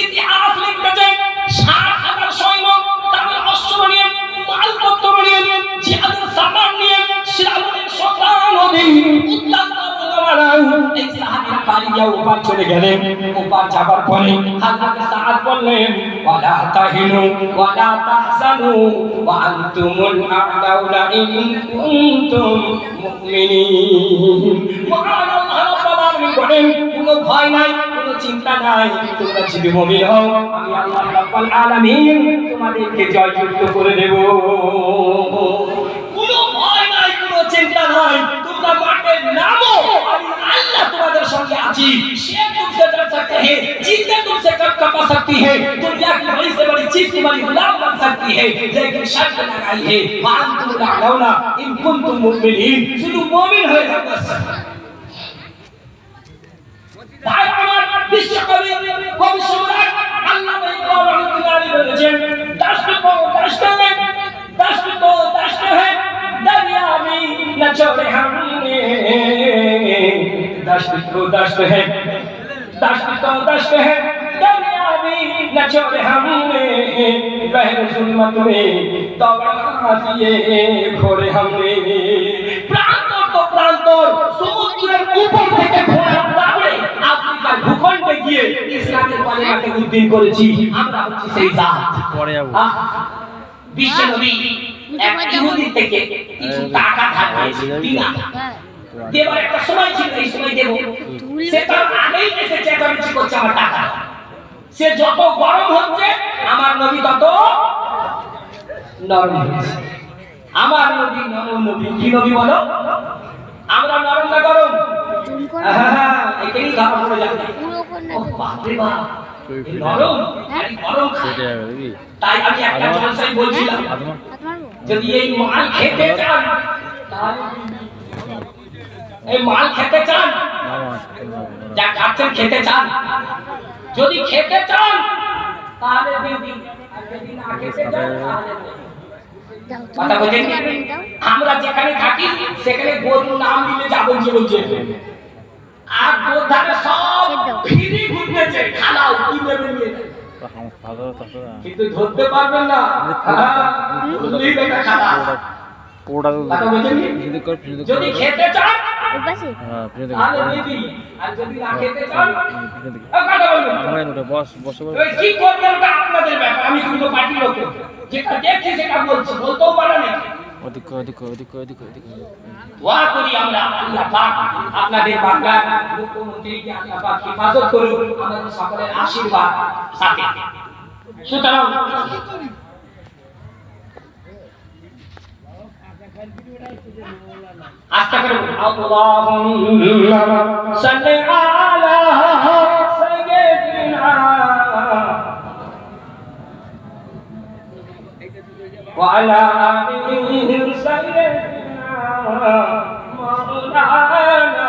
ইতিহাস লিখতেছে ৬০,০০০ সৈন্য তাদের অস্ত্র নিয়ে মালপত্র নিয়ে জিহাদের সামান নিয়ে শ্রাবণের সন্ধ্যা নদী এই সাহাবীরা পালিয়ে ওপার চলে গেলেন। ওপার যাবার পরে হযরত সাদ বললেন ওয়ালা তাহিনু ওয়ালা তাহজানু ওয়া আনতুমুল আ'লাউনা ইন কুনতুম মুমিনিন। মহান আল্লাহ রাব্বুল আলামিন বলেন কোনো ভয় নাই, কোনো চিন্তা নাই, তোমরা যদি মুমিন হও আমি আল্লাহ রাব্বুল আলামিন তোমাদেরকে জয়যুক্ত করে দেব। কোনো ভয় নাই, কোনো চিন্তা নাই, তোমরা মাঠে নামো, আমি अल्लाह तुम्हारे संगे आजी। शेर तुमसे डर सकते हैं, चीते तुमसे कपा सकती है, दुनिया की बड़ी से बड़ी चीज तुम्हारी गुलाम बन सकती है, लेकिन शर्त लगाई है वांतुम लाउना इन कुंतुम मुमिनीन, सिर्फ मुमिन हो जाओ बस। भाई हमारे विश्व कवि कवि सम्राट अल्लामा इकबाल रहमतुल्लाह अलैहि বলেছেন दस्त है दरिया में न छोड़े हमने, दस्त है दरिया में न छोड़े हमने, बहर जुल्मत में दौड़ा दिए घोड़े हमने। প্রান্তর তো প্রান্তর সমুদ্রের উপর থেকে ঘোড়া দাবড়ে আফ্রিকার ভূখণ্ডে গিয়ে ইসলামের কালেমাকে উদ্দিন করেছি আমরা, হচ্ছে সেই জাত। বিশ্ব নবী এক ইহুদি থেকে কিছু টাকা ধার দিয়েছিলেন, দেবার একটা সময় ছিল, এই সময় দেব, সে তার আগেই এসে চেঁচামেচি করছে আমার টাকা। সে যত গরম হচ্ছে আমার নবী তত নরম হচ্ছে। আমার নবী নরম নবী, কি নবী বলো? আমরা নরম না গরম? এখানেই ধরা পড়ে যাবে। ও বাপরে বাপ, নরম গরম। তাই আমি একটা জলসাই বলছিলাম, যদি এই মাল খেতে চান তাহলে এই মাল খেতে চান, যা খাচ্ছেন খেতে চান, যদি খেতে চান তাহলে দিন, আর যদি না খেতে চান তাহলে কথা বলেন। আমরা যেখানে থাকি সেখানে গরুর নাম দিলে যাবেন যে বলছে, আর বোধারে সব ফ্রি ঘুরতেছে, খালাও কি নেবেন নিয়ে, কিন্তু ধরতে পারবেন না। যদি খেতে চান তাহলে দিদি, আর যদি না খেতে চান কি করবেন ওটা আপনাদের ব্যাপার। আমি কিন্তু পার্টি লোক, যেটা দেখছি সেটা বলছি, বলতেও পারে না। দোয়া করি আমরা আল্লাহ পাক আপনাদের বাংলার মুখ্যমন্ত্রীকে আল্লাহ পাক হেফাজত করুন, আমাদের সকলের আশীর্বাদ সাথে। সুতরাং আস্তে করে আল্লাহুম্মা সাল্লি আলা সাইয়্যিদিনা ওয়া আলা আলিহি সাইয়্যিদিনা মাওলানা।